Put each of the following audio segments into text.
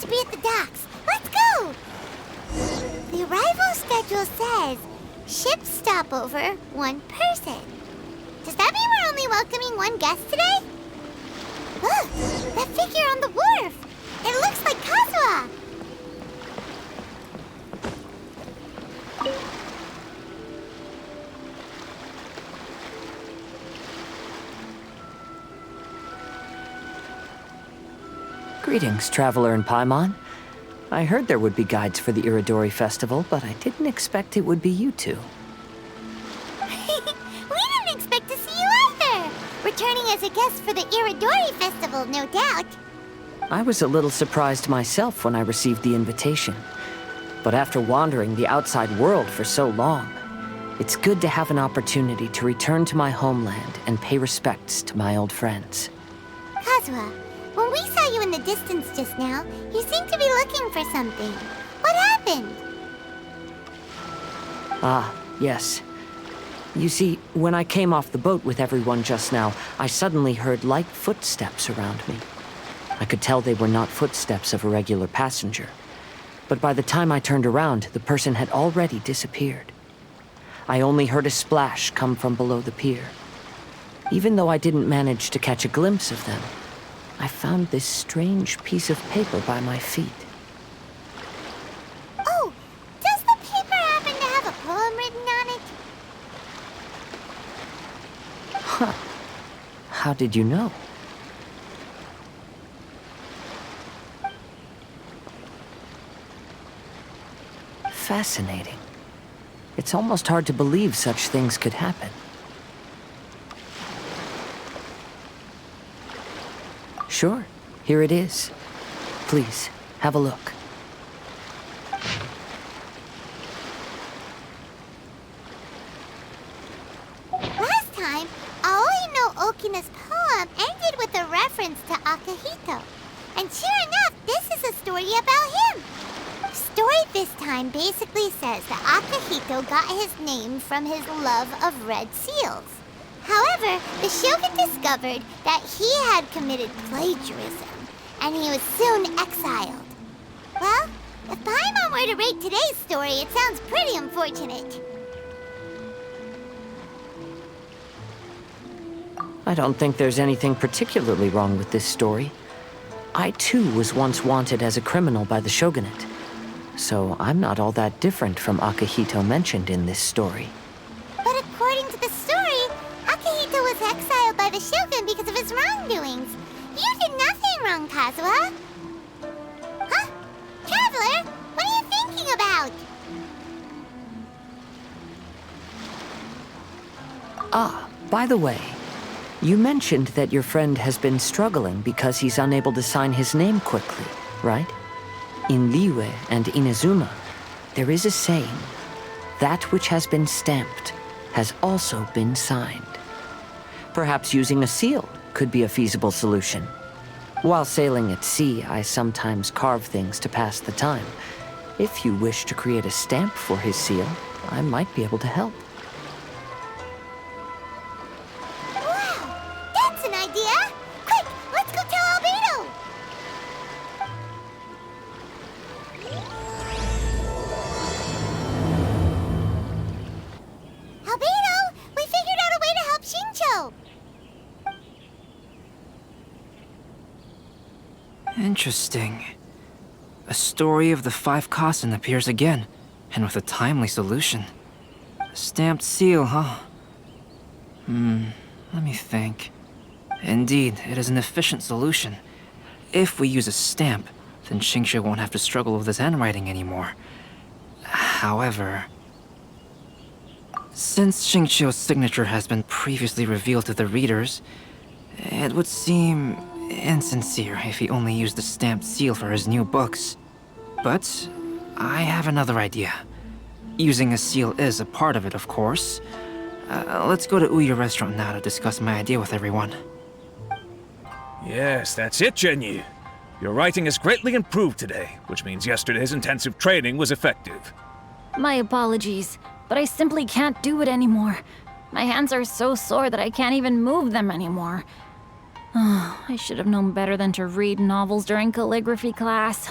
to be at the docks. Let's go! The arrival schedule says ship stopover, 1 person. Does that mean we're only welcoming 1 guest today? Look, that figure on the wharf. It looks like Kazuha. Greetings, traveler in Paimon. I heard there would be guides for the Iridori Festival, but I didn't expect it would be you two. We didn't expect to see you either! Returning as a guest for the Iridori Festival, no doubt. I was a little surprised myself when I received the invitation. But after wandering the outside world for so long, it's good to have an opportunity to return to my homeland and pay respects to my old friends. Kazuha, when we saw you in the distance just now, you seemed to be looking for something. What happened? Ah, yes. You see, when I came off the boat with everyone just now, I suddenly heard light footsteps around me. I could tell they were not footsteps of a regular passenger. But by the time I turned around, the person had already disappeared. I only heard a splash come from below the pier. Even though I didn't manage to catch a glimpse of them, I found this strange piece of paper by my feet. Oh, does the paper happen to have a poem written on it? Huh. How did you know? Fascinating. It's almost hard to believe such things could happen. Sure, here it is. Please, have a look. Last time, Aoi no Okina's poem ended with a reference to Akahito. And sure enough, this is a story about him. The story this time basically says that Akahito got his name from his love of red seals. However, the shogun discovered that he had committed plagiarism, and he was soon exiled. Well, if Paimon were to rate today's story, it sounds pretty unfortunate. I don't think there's anything particularly wrong with this story. I too was once wanted as a criminal by the shogunate, so I'm not all that different from Akahito mentioned in this story. But according to the story, Akahito was exiled by the shogun because of his wrongdoings. You did nothing wrong, Kazuha. Huh? Traveler, what are you thinking about? Ah, by the way, you mentioned that your friend has been struggling because he's unable to sign his name quickly, right? In Liyue and Inazuma, there is a saying, that which has been stamped has also been signed. Perhaps using a seal could be a feasible solution. While sailing at sea, I sometimes carve things to pass the time. If you wish to create a stamp for his seal, I might be able to help. Wow, that's an idea! Quick, let's go tell Albedo! Albedo, we figured out a way to help Xingqiu! Interesting. A story of the 5 Kasen appears again, and with a timely solution. A stamped seal, huh? Let me think. Indeed, it is an efficient solution. If we use a stamp, then Xingqiu won't have to struggle with his handwriting anymore. However, since Xingqiu's signature has been previously revealed to the readers, it would seem insincere if he only used the stamped seal for his new books. But I have another idea. Using a seal is a part of it, of course. Let's go to Ouya restaurant now to discuss my idea with everyone. Yes, that's it, Genyu. Your writing has greatly improved today, which means yesterday's intensive training was effective. My apologies, but I simply can't do it anymore. My hands are so sore that I can't even move them anymore. I should have known better than to read novels during calligraphy class.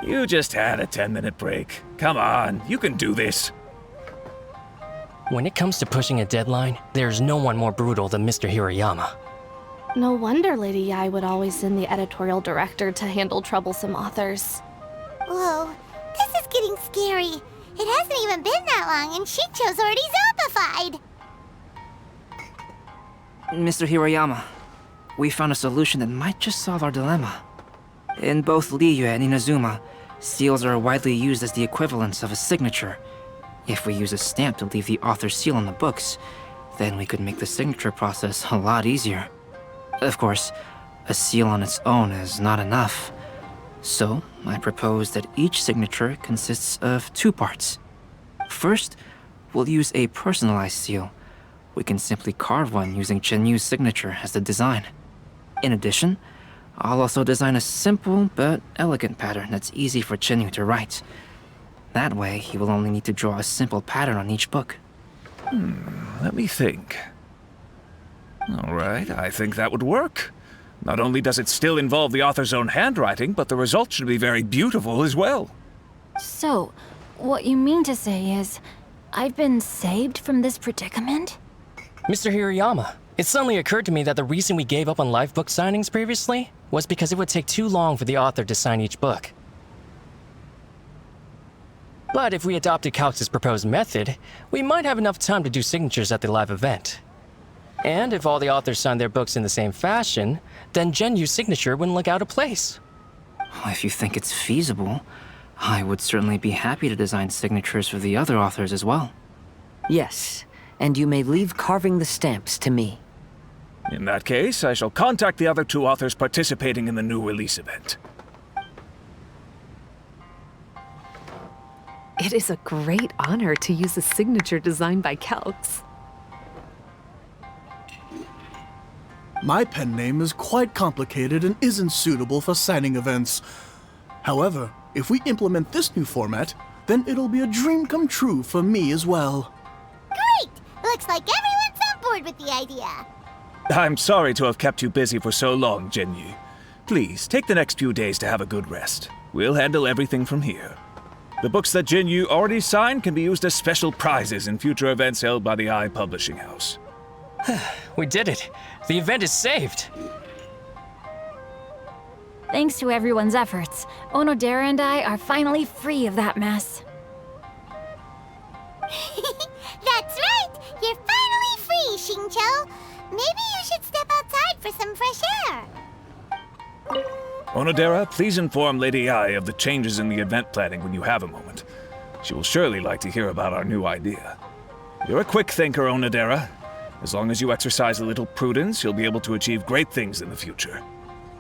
You just had a 10-minute break. Come on, you can do this. When it comes to pushing a deadline, there's no one more brutal than Mr. Hirayama. No wonder Lady Yai would always send the editorial director to handle troublesome authors. Whoa, this is getting scary. It hasn't even been that long and Xingqiu's already zombified. Mr. Hirayama, we found a solution that might just solve our dilemma. In both Liyue and Inazuma, seals are widely used as the equivalents of a signature. If we use a stamp to leave the author's seal on the books, then we could make the signature process a lot easier. Of course, a seal on its own is not enough. So, I propose that each signature consists of 2 parts. First, we'll use a personalized seal. We can simply carve one using Chen signature as the design. In addition, I'll also design a simple but elegant pattern that's easy for Chen to write. That way, he will only need to draw a simple pattern on each book. Let me think. Alright, I think that would work. Not only does it still involve the author's own handwriting, but the result should be very beautiful as well. So, what you mean to say is, I've been saved from this predicament? Mr. Hirayama, it suddenly occurred to me that the reason we gave up on live book signings previously was because it would take too long for the author to sign each book. But if we adopted Calx's proposed method, we might have enough time to do signatures at the live event. And if all the authors signed their books in the same fashion, then Genyu's signature wouldn't look out of place. If you think it's feasible, I would certainly be happy to design signatures for the other authors as well. Yes, and you may leave carving the stamps to me. In that case, I shall contact the other 2 authors participating in the new release event. It is a great honor to use a signature designed by Calx. My pen name is quite complicated and isn't suitable for signing events. However, if we implement this new format, then it'll be a dream come true for me as well. Great! Looks like everyone's on board with the idea. I'm sorry to have kept you busy for so long, Genyu. Please, take the next few days to have a good rest. We'll handle everything from here. The books that Genyu already signed can be used as special prizes in future events held by the Eye Publishing House. We did it! The event is saved! Thanks to everyone's efforts, Onodera and I are finally free of that mess. That's right! You're finally free, Xingqiu! Maybe you should step outside for some fresh air. Onodera, please inform Lady Ai of the changes in the event planning when you have a moment. She will surely like to hear about our new idea. You're a quick thinker, Onodera. As long as you exercise a little prudence, you'll be able to achieve great things in the future.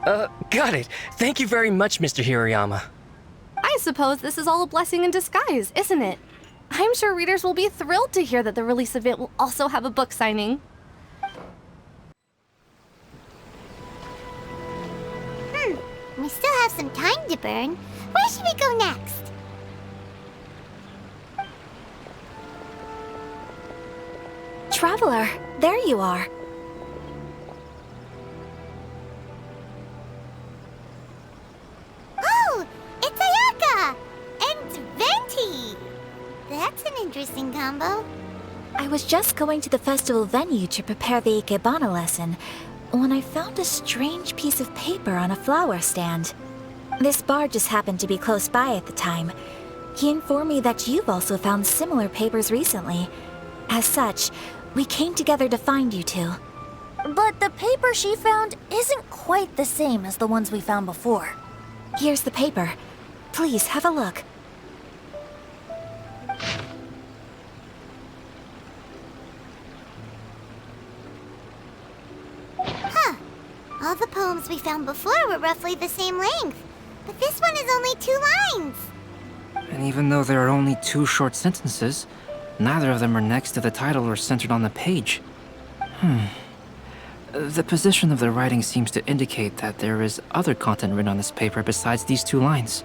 Got it. Thank you very much, Mr. Hirayama. I suppose this is all a blessing in disguise, isn't it? I'm sure readers will be thrilled to hear that the release event will also have a book signing. We still have some time to burn. Where should we go next? Traveler, there you are. Oh, it's Ayaka! And Venti! That's an interesting combo. I was just going to the festival venue to prepare the Ikebana lesson when I found a strange piece of paper on a flower stand. This bar just happened to be close by at the time. He informed me that you've also found similar papers recently. As such, we came together to find you two. But the paper she found isn't quite the same as the ones we found before. Here's the paper. Please have a look. Huh. All the poems we found before were roughly the same length. But this one is only 2 lines. And even though there are only 2 short sentences, neither of them are next to the title or centered on the page. The position of the writing seems to indicate that there is other content written on this paper besides these 2 lines.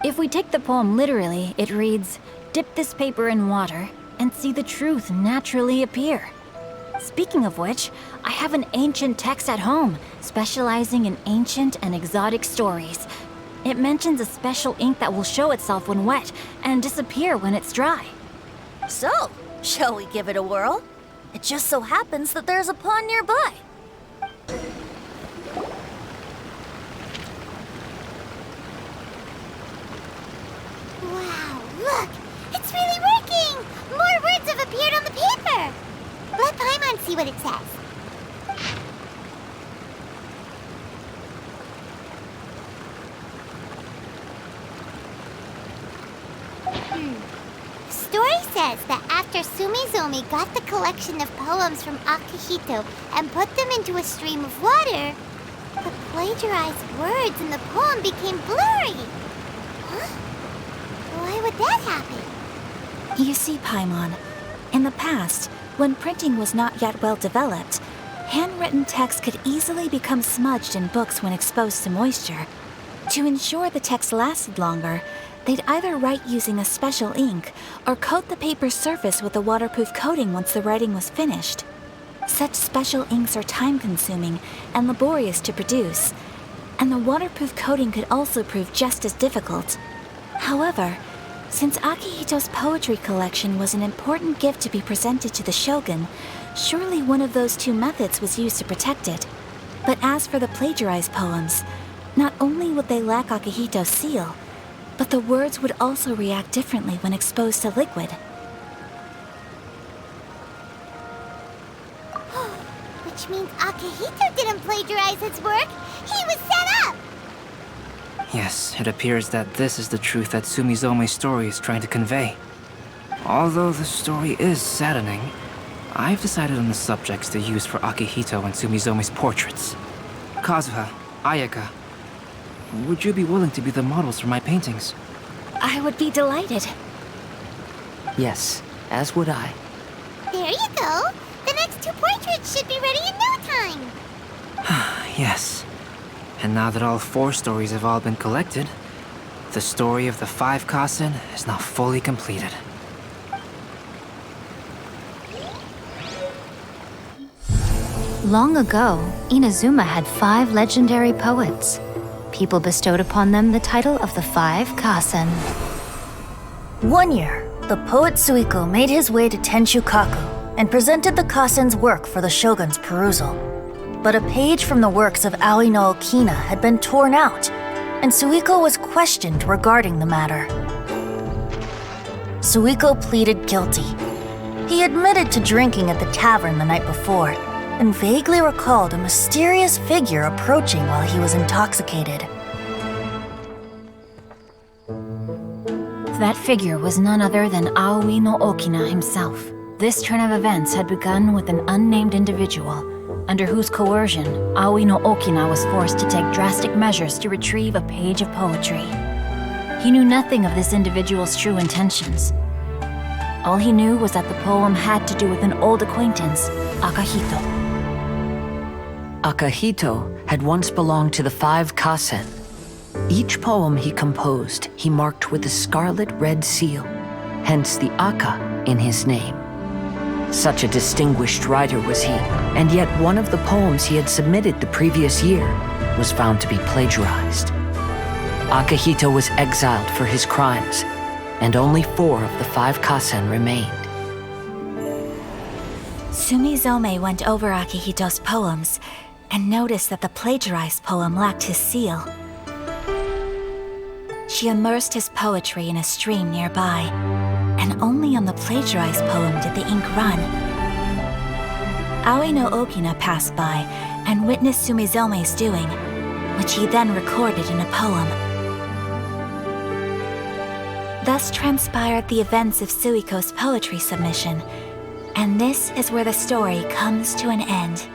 If we take the poem literally, it reads, "Dip this paper in water and see the truth naturally appear." Speaking of which, I have an ancient text at home, specializing in ancient and exotic stories. It mentions a special ink that will show itself when wet and disappear when it's dry. So, shall we give it a whirl? It just so happens that there's a pond nearby. Wow, look! It's really working! More words have appeared on the paper! Let Paimon see what it says. The story says that after Sumimzone got the collection of poems from Akahito and put them into a stream of water, the plagiarized words in the poem became blurry. Huh? Why would that happen? You see, Paimon, in the past, when printing was not yet well developed, handwritten text could easily become smudged in books when exposed to moisture. To ensure the text lasted longer, they'd either write using a special ink or coat the paper's surface with a waterproof coating once the writing was finished. Such special inks are time-consuming and laborious to produce, and the waterproof coating could also prove just as difficult. However, since Akihito's poetry collection was an important gift to be presented to the shogun, surely one of those two methods was used to protect it. But as for the plagiarized poems, not only would they lack Akihito's seal, but the words would also react differently when exposed to liquid. Which means Akahito didn't plagiarize his work. He was set up! Yes, it appears that this is the truth that Sumizome's story is trying to convey. Although the story is saddening, I've decided on the subjects to use for Akihito and Sumizome's portraits. Kazuha, Ayaka, would you be willing to be the models for my paintings? I would be delighted. Yes, as would I. There you go. The next two portraits should be ready in no time. Yes. And now that all 4 stories have all been collected, the story of the 5 Kasen is now fully completed. Long ago, Inazuma had 5 legendary poets. People bestowed upon them the title of the 5 Kasen. One year, the poet Suiko made his way to Tenshukaku and presented the Kasen's work for the shogun's perusal. But a page from the works of Aoi no Okina had been torn out, and Suiko was questioned regarding the matter. Suiko pleaded guilty. He admitted to drinking at the tavern the night before, and vaguely recalled a mysterious figure approaching while he was intoxicated. That figure was none other than Aoi no Okina himself. This turn of events had begun with an unnamed individual, under whose coercion, Aoi no Okina was forced to take drastic measures to retrieve a page of poetry. He knew nothing of this individual's true intentions. All he knew was that the poem had to do with an old acquaintance, Akahito. Akahito had once belonged to the 5 Kasen. Each poem he composed, he marked with a scarlet red seal, hence the Aka in his name. Such a distinguished writer was he, and yet one of the poems he had submitted the previous year was found to be plagiarized. Akahito was exiled for his crimes, and only 4 of the 5 Kasen remained. Sumimzone went over Akihito's poems and noticed that the plagiarized poem lacked his seal. She immersed his poetry in a stream nearby, and only on the plagiarized poem did the ink run. Aoi no Okina passed by and witnessed Sumimzone's doing, which he then recorded in a poem. Thus transpired the events of Suiko's poetry submission, and this is where the story comes to an end.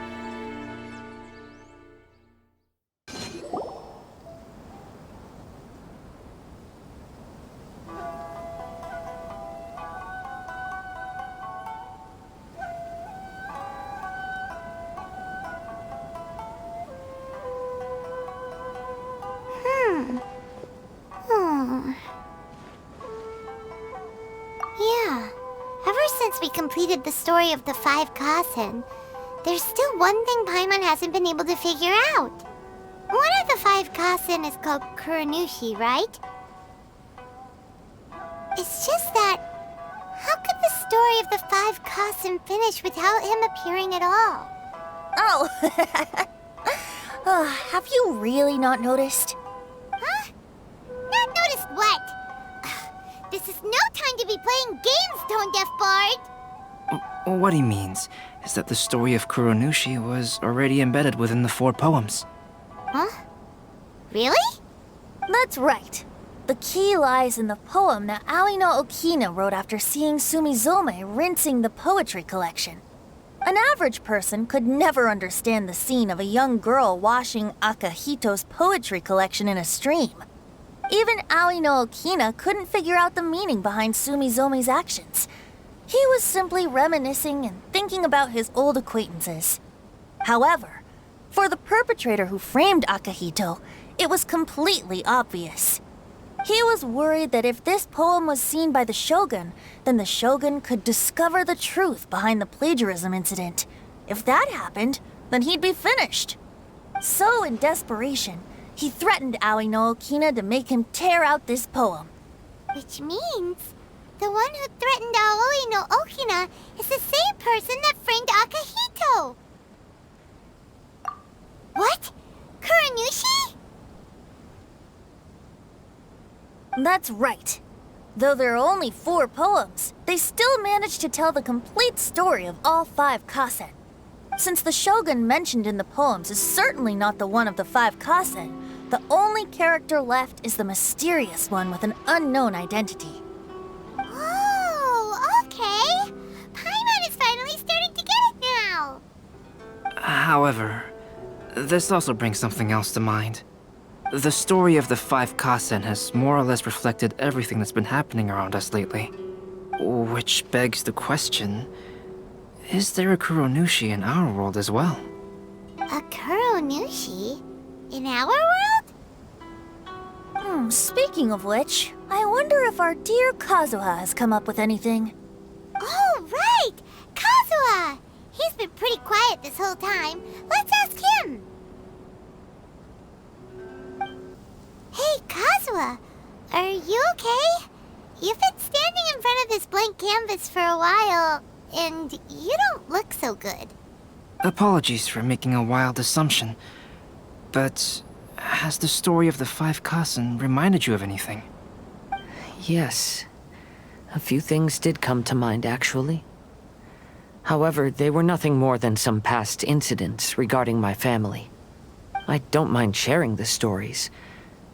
Yeah, ever since we completed the story of the 5 Kasen, there's still one thing Paimon hasn't been able to figure out. What are the 5 Kasen is called Kurouushi, right? It's just that... how could the story of the 5 Kasen finish without him appearing at all? Oh, have you really not noticed? Huh? Not noticed what? This is no time to be playing games, Tone-Deaf Bard! What he means is that the story of Kurouushi was already embedded within the 4 poems. Huh? Really? That's right. The key lies in the poem that Aoi no Okina wrote after seeing Sumimzone rinsing the poetry collection. An average person could never understand the scene of a young girl washing Akahito's poetry collection in a stream. Even Aoi no Okina couldn't figure out the meaning behind Sumizome's actions. He was simply reminiscing and thinking about his old acquaintances. However, for the perpetrator who framed Akahito, it was completely obvious. He was worried that if this poem was seen by the Shogun, then the Shogun could discover the truth behind the plagiarism incident. If that happened, then he'd be finished. So, in desperation, he threatened Aoi no Okina to make him tear out this poem. Which means the one who threatened Aoi no Okina is the same person that framed Akahito! What? Kurouushi? That's right. Though there are only 4 poems, they still managed to tell the complete story of all 5 Kasen. Since the Shogun mentioned in the poems is certainly not the one of the 5 Kasen, the only character left is the mysterious one with an unknown identity. Oh, okay. Paimon is finally starting to get it now. However, this also brings something else to mind. The story of the 5 Kasen has more or less reflected everything that's been happening around us lately. Which begs the question, is there a Kurouushi in our world as well? A Kurouushi? In our world? Speaking of which, I wonder if our dear Kazuha has come up with anything. Oh, right! Kazuha! He's been pretty quiet this whole time. Let's ask him! Hey, Kazuha! Are you okay? You've been standing in front of this blank canvas for a while, and you don't look so good. Apologies for making a wild assumption, but has the story of the 5 Kasen reminded you of anything? Yes. A few things did come to mind, actually. However, they were nothing more than some past incidents regarding my family. I don't mind sharing the stories,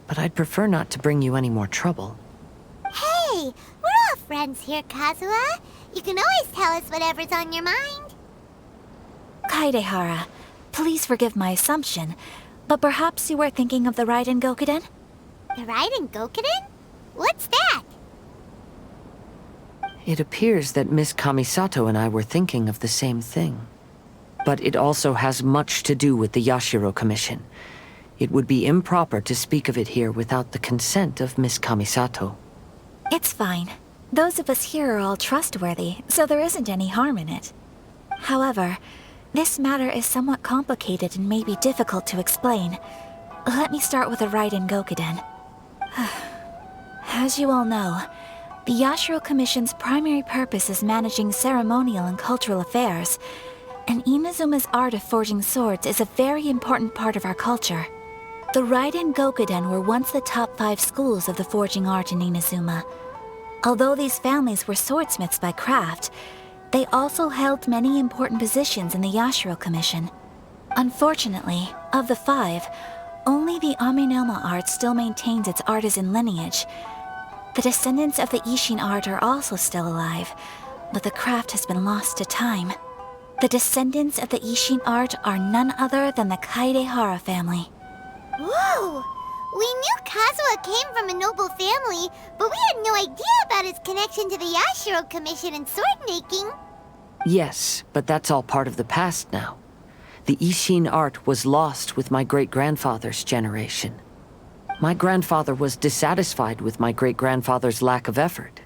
but I'd prefer not to bring you any more trouble. Hey, we're all friends here, Kazuha. You can always tell us whatever's on your mind. Kaedehara, please forgive my assumption, but perhaps you were thinking of the Raiden Gokaden? The Raiden Gokaden? What's that? It appears that Miss Kamisato and I were thinking of the same thing. But it also has much to do with the Yashiro Commission. It would be improper to speak of it here without the consent of Miss Kamisato. It's fine. Those of us here are all trustworthy, so there isn't any harm in it. However, this matter is somewhat complicated and may be difficult to explain. Let me start with the Raiden Gokaden. As you all know, the Yashiro Commission's primary purpose is managing ceremonial and cultural affairs, and Inazuma's art of forging swords is a very important part of our culture. The Raiden Gokaden were once the top 5 schools of the forging art in Inazuma. Although these families were swordsmiths by craft, they also held many important positions in the Yashiro Commission. Unfortunately, of the 5, only the Amenoma art still maintains its artisan lineage. The descendants of the Ishin art are also still alive, but the craft has been lost to time. The descendants of the Ishin art are none other than the Kaedehara family. Whoa! We knew Kazuha came from a noble family, but we had no idea about his connection to the Yashiro Commission and sword making. Yes, but that's all part of the past now. The Ishin art was lost with my great-grandfather's generation. My grandfather was dissatisfied with my great-grandfather's lack of effort.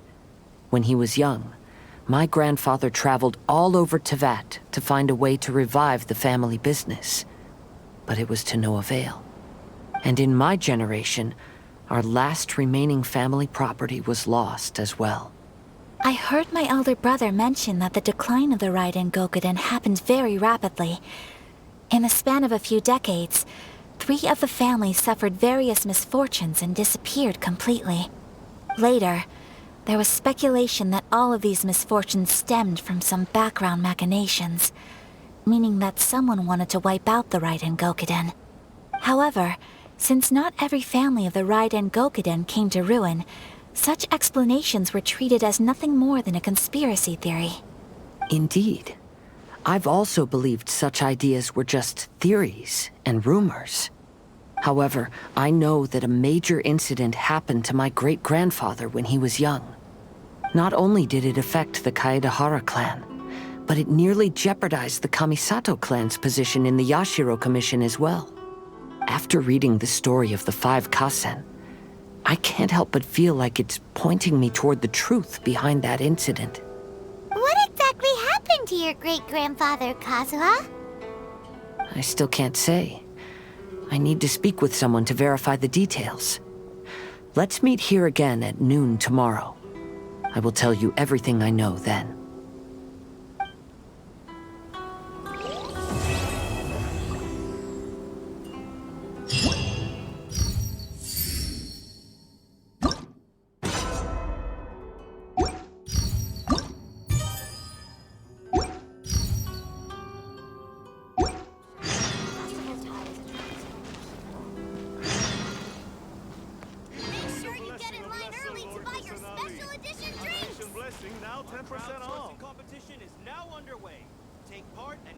When he was young, my grandfather traveled all over Tevat to find a way to revive the family business. But it was to no avail. And in my generation, our last remaining family property was lost as well. I heard my elder brother mention that the decline of the Raiden Gokaden happened very rapidly. In the span of a few decades, 3 of the families suffered various misfortunes and disappeared completely. Later, there was speculation that all of these misfortunes stemmed from some background machinations, meaning that someone wanted to wipe out the Raiden Gokaden. However, since not every family of the Raiden Gokaden came to ruin, such explanations were treated as nothing more than a conspiracy theory. Indeed. I've also believed such ideas were just theories and rumors. However, I know that a major incident happened to my great-grandfather when he was young. Not only did it affect the Kaedehara clan, but it nearly jeopardized the Kamisato clan's position in the Yashiro Commission as well. After reading the story of the 5 Kasen, I can't help but feel like it's pointing me toward the truth behind that incident. What exactly happened to your great-grandfather, Kazuha? I still can't say. I need to speak with someone to verify the details. Let's meet here again at noon tomorrow. I will tell you everything I know then. Now 10% off. Competition is now underway. Take part and